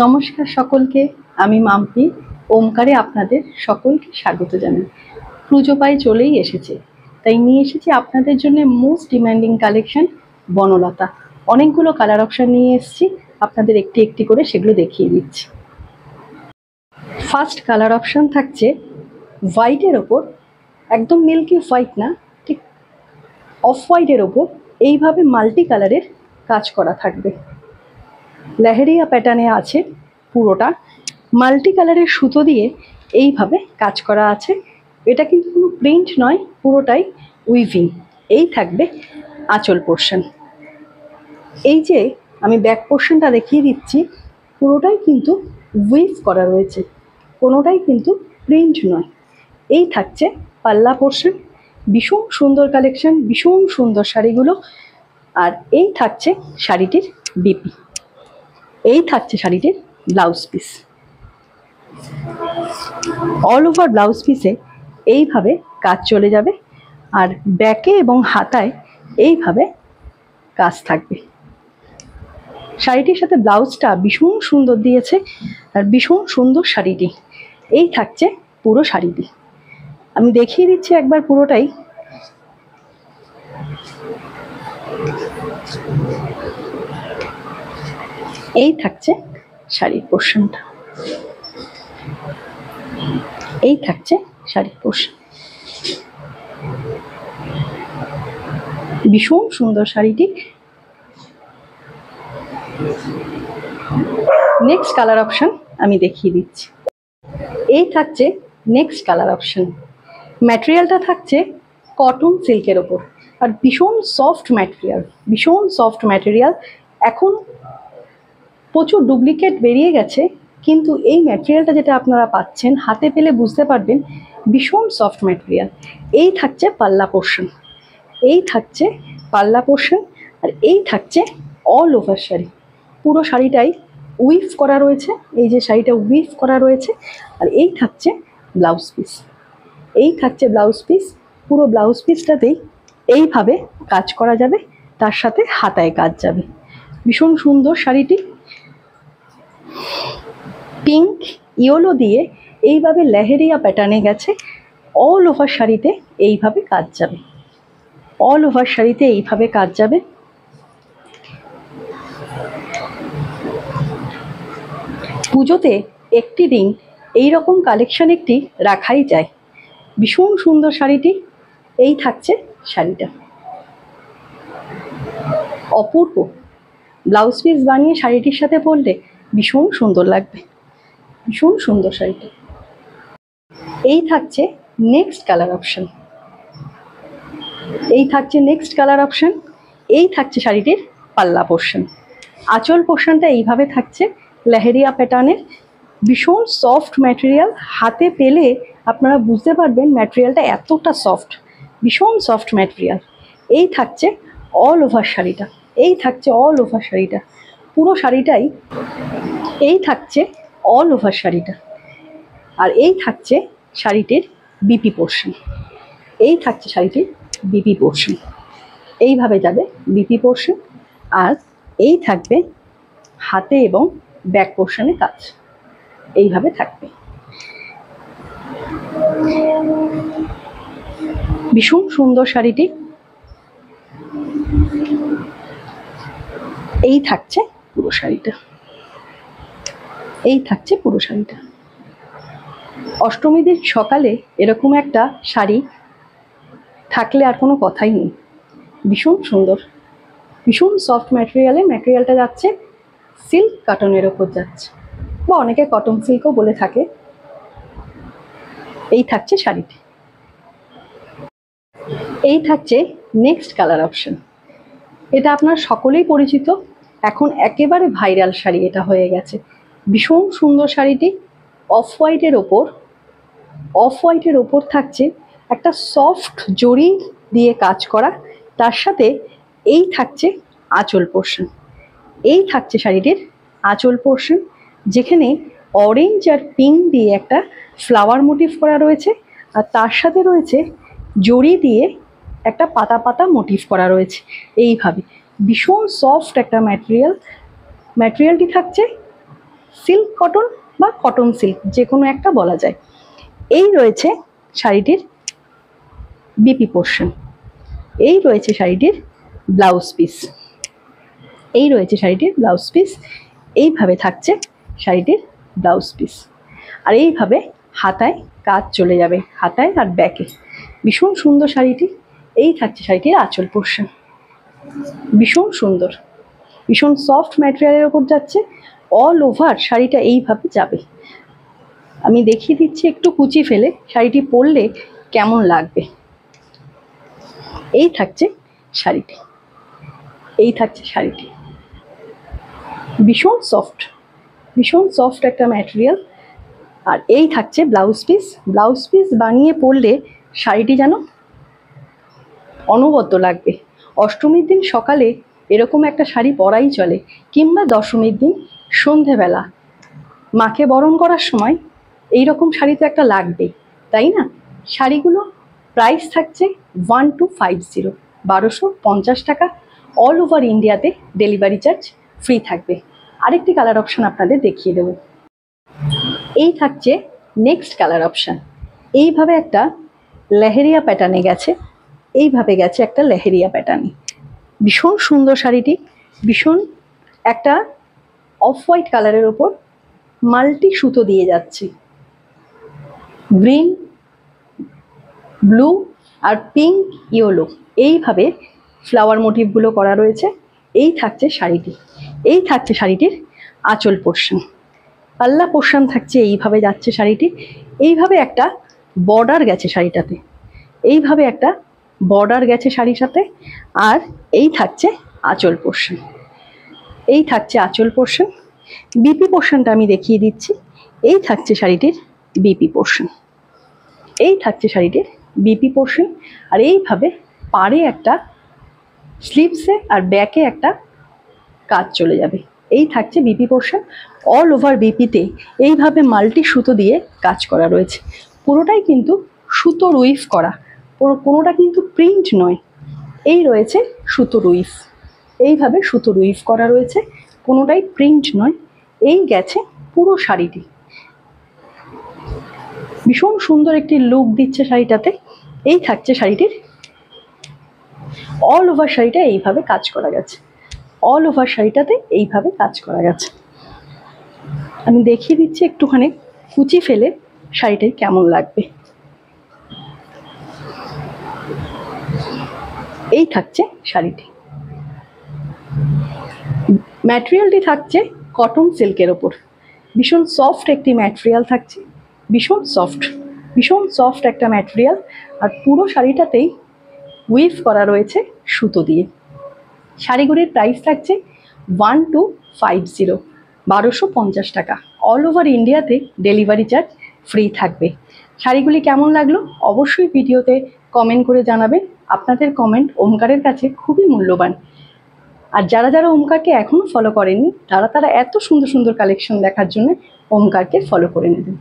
নমস্কার সকলকে, আমি মাম্পি ওমকারে আপনাদের সকলকে স্বাগত জানাই। পুজো প্রায় চলেই এসেছে, তাই নিয়ে এসেছি আপনাদের জন্য মোস্ট ডিমান্ডিং কালেকশন বনলতা। অনেকগুলো কালার অপশন নিয়ে এসেছি, আপনাদের একটি একটি করে সেগুলো দেখিয়ে দিচ্ছি। ফার্স্ট কালার অপশন থাকছে হোয়াইটের ওপর, একদম মিল্কি হোয়াইট না, ঠিক অফ হোয়াইটের ওপর এইভাবে মাল্টি কালারের কাজ করা থাকবে। লেহেরিয়া প্যাটার্নে আছে, পুরোটা মাল্টি কালারের সুতো দিয়ে এইভাবে কাজ করা আছে। এটা কিন্তু কোনো প্রিন্ট নয়, পুরোটাই উইভিং। এই থাকবে আঁচল পোর্শন। এই যে আমি ব্যাক পোর্শনটা দেখিয়ে দিচ্ছি, পুরোটাই কিন্তু উইভ করা রয়েছে, কোনোটাই কিন্তু প্রিন্ট নয়। এই থাকছে পাল্লা পোর্শন, ভীষণ সুন্দর কালেকশন, ভীষণ সুন্দর শাড়িগুলো। আর এই থাকছে শাড়িটির বিপি, এই থাকছে শাড়িটির blouse piece. All over blouse পিসে এইভাবে কাজ চলে যাবে, আর ব্যাকে এবং হাতায় এইভাবে কাজ থাকবে। শাড়িটির সাথে ব্লাউজটা ভীষণ সুন্দর দিয়েছে, আর ভীষণ সুন্দর শাড়িটি। এই থাকছে পুরো শাড়িটি, আমি দেখিয়ে দিচ্ছি একবার পুরোটাই। এই থাকছে শাড়ির পোর্শনটা, এই থাকছে শাড়ির পোর্শন। ভীষণ সুন্দর শাড়িটি। নেক্সট কালার অপশন আমি দেখিয়ে দিচ্ছি। এই থাকছে নেক্সট কালার অপশন। ম্যাটেরিয়ালটা থাকছে কটন সিল্কের ওপর, আর ভীষণ সফট ম্যাটেরিয়াল, ভীষণ সফট ম্যাটেরিয়াল। এখন প্রচুর ডুপ্লিকেট বেরিয়ে গেছে, কিন্তু এই ম্যাটেরিয়ালটা যেটা আপনারা পাচ্ছেন হাতে পেলে বুঝতে পারবেন ভীষণ সফট ম্যাটেরিয়াল। এই থাকছে পাল্লা পোর্শন, এই থাকছে পাল্লা পোর্শন, আর এই থাকছে অল ওভার শাড়ি। পুরো শাড়িটাই উইভ করা রয়েছে, এই যে শাড়িটা উইভ করা রয়েছে। আর এই থাকছে ব্লাউজ পিস, এই থাকছে ব্লাউজ পিস। পুরো ব্লাউজ পিসটাতেই এইভাবে কাজ করা যাবে, তার সাথে হাতায় কাজ যাবে। ভীষণ সুন্দর শাড়িটি। পিঙ্ক ইয়েলো দিয়ে এইভাবে লেহেরিয়া প্যাটার্নে গেছে। অল ওভার শাড়িতে এইভাবে কাজ যাবে, অল ওভার শাড়িতে এইভাবে কাজ যাবে। পুজোতে একটি দিন এইরকম কালেকশন একটি রাখাই যায়। ভীষণ সুন্দর শাড়িটি। এই থাকছে শাড়িটা, অপূর্ব। ব্লাউজ পিস বানিয়ে শাড়িটির সাথে পরলে ভীষণ সুন্দর লাগবে, ভীষণ সুন্দর শাড়িটা। এই থাকছে নেক্সট কালার অপশন, এই থাকছে নেক্সট কালার অপশন। এই থাকছে শাড়িটির পাল্লা পোর্শন। আঁচল পোর্শনটা এইভাবে থাকছে লেহেরিয়া প্যাটার্নের, ভীষণ সফট ম্যাটেরিয়াল। হাতে পেলে আপনারা বুঝতে পারবেন ম্যাটেরিয়ালটা এতটা সফট, ভীষণ সফট ম্যাটেরিয়াল। এই থাকছে অল ওভার শাড়িটা, এই থাকছে অল ওভার শাড়িটা, পুরো শাড়িটাই এই থাকছে অল ওভার শাড়িটা। আর এই থাকছে শাড়িটির বিপি পোর্শন, এই থাকছে শাড়িটির বিপি পোর্শন। এইভাবে যাবে বিপি পোর্শন, আর এই থাকবে হাতে এবং ব্যাক পোর্শনে কাজ, এইভাবে থাকবে। ভীষণ সুন্দর শাড়িটি। এই থাকছে পুরো শাড়িটা, এই থাকছে পুরো শাড়িটা। অষ্টমীর দিন সকালে এরকম একটা শাড়ি থাকলে আর কোনো কথাই নেই। ভীষণ সুন্দর, ভীষণ সফট ম্যাটেরিয়ালে। ম্যাটেরিয়ালটা যাচ্ছে সিল্ক কটনের ওপর যাচ্ছে, বা অনেকে কটন সিল্কও বলে থাকে। এই থাকছে শাড়িটি। এই থাকছে নেক্সট কালার অপশন। এটা আপনার সকলেই পরিচিত, এখন একেবারে ভাইরাল শাড়ি এটা হয়ে গেছে। ভীষণ সুন্দর শাড়িটি। অফ হোয়াইটের ওপর, অফ হোয়াইটের ওপর থাকছে একটা সফট জরি দিয়ে কাজ করা, তার সাথে এই থাকছে আঁচল পোর্শন। এই থাকছে শাড়িটির আঁচল পোর্শন, যেখানে অরেঞ্জ আর পিঙ্ক দিয়ে একটা ফ্লাওয়ার মোটিভ করা রয়েছে, আর তার সাথে রয়েছে জরি দিয়ে একটা পাতা পাতা মোটিভ করা রয়েছে। এইভাবে ভীষণ সফট একটা ম্যাটেরিয়াল। ম্যাটেরিয়ালটি থাকছে সিল্ক কটন বা কটন সিল্ক যে কোনো একটা বলা যায়। এই রয়েছে শাড়িটির বিপি পোর্শন, এই রয়েছে শাড়িটির ব্লাউজ পিস, এই রয়েছে শাড়িটির ব্লাউজ পিস। এইভাবে থাকছে শাড়িটির ব্লাউজ পিস, আর এইভাবে হাতায় কাজ চলে যাবে, হাতায় আর ব্যাকে। ভীষণ সুন্দর শাড়িটি। এই থাকছে শাড়িটির আঁচল পোর্শন, ভীষণ সুন্দর, ভীষণ সফট ম্যাটেরিয়ালের ওপর যাচ্ছে। অল ওভার শাড়িটা এইভাবে যাবে। আমি দেখিয়ে দিচ্ছি একটু কুচি ফেলে শাড়িটি পরলে কেমন লাগবে। এই থাকছে শাড়িটি, এই থাকছে শাড়িটি, ভীষণ সফট, ভীষণ সফট একটা ম্যাটেরিয়াল। আর এই থাকছে ব্লাউজ পিস। ব্লাউজ পিস বানিয়ে পরলে শাড়িটি যেন অনবদ্য লাগবে। অষ্টমীর দিন সকালে এরকম একটা শাড়ি পরাই চলে, কিংবা দশমীর দিন সন্ধেবেলা মাকে বরণ করার সময় এই রকম শাড়ি তো একটা লাগবেই, তাই না? শাড়িগুলো প্রাইস থাকছে 1250, 1250 টাকা। অল ওভার ইন্ডিয়াতে ডেলিভারি চার্জ ফ্রি থাকবে। আরেকটি কালার অপশান আপনাদের দেখিয়ে দেবো। এই থাকছে নেক্সট কালার অপশান। এইভাবে একটা লেহেরিয়া প্যাটার্নে গেছে, এইভাবে গেছে একটা লেহেরিয়া প্যাটার্নে। ভীষণ সুন্দর শাড়িটি, ভীষণ একটা অফ হোয়াইট কালারের ওপর মাল্টি সুতো দিয়ে যাচ্ছে। গ্রিন, ব্লু আর পিঙ্ক, ইয়েলো, এইভাবে ফ্লাওয়ার মোটিভগুলো করা রয়েছে। এই থাকছে শাড়িটি, এই থাকছে শাড়িটির আঁচল পোর্শন। পাল্লা পোর্শন থাকছে, এইভাবে যাচ্ছে শাড়িটি। এইভাবে একটা বর্ডার গেছে শাড়িটাতে, এইভাবে একটা বর্ডার গেছে শাড়ির সাথে। আর এই থাকছে আঁচল পোর্শন, এই থাকছে আঁচল পোর্শন। বিপি পোর্শনটা আমি দেখিয়ে দিচ্ছি। এই থাকছে শাড়িটির বিপি পোর্শন, এই থাকছে শাড়িটির বিপি পোর্শন। আর এইভাবে পাড়ে একটা, স্লিভসে আর ব্যাকে একটা কাজ চলে যাবে। এই থাকছে বিপি পোর্শন। অল ওভার বিপিতে এইভাবে মাল্টি সুতো দিয়ে কাজ করা রয়েছে। পুরোটাই কিন্তু সুতোর উইভ করা, কোনোটা কিন্তু প্রিন্ট নয়। এই রয়েছে সুতোর উইভ, এইভাবে সুতোর উইভ করা রয়েছে, কোনোটাই প্রিন্ট নয়। এই গেছে পুরো শাড়িটি, ভীষণ সুন্দর একটি লুক দিচ্ছে শাড়িটাতে। এই থাকছে শাড়িটির অল ওভার শাড়িটা এইভাবে কাজ করা গেছে, অল ওভার শাড়িটাতে এইভাবে কাজ করা গেছে। আমি দেখিয়ে দিচ্ছি একটুখানি কুচি ফেলে শাড়িটাই কেমন লাগবে। এই থাকছে শাড়িটি। ম্যাটেরিয়ালটি থাকছে কটন সিল্কের ওপর, ভীষণ সফট একটি ম্যাটেরিয়াল থাকছে, ভীষণ সফট, ভীষণ সফট একটা ম্যাটেরিয়াল। আর পুরো শাড়িটাতেই উইভ করা রয়েছে সুতো দিয়ে। শাড়িগুলির প্রাইস থাকছে 1250, 1250 টাকা। অল ওভার ইন্ডিয়াতে ডেলিভারি চার্জ ফ্রি থাকবে। শাড়িগুলি কেমন লাগলো অবশ্যই ভিডিওতে কমেন্ট করে জানাবেন। আপনাদের কমেন্ট ওমকারের কাছে খুবই মূল্যবান। আর যারা যারা ওমকারকে এখনও ফলো করেননি, তারা এত সুন্দর সুন্দর কালেকশন দেখার জন্য ওমকারকে ফলো করে নেবেন।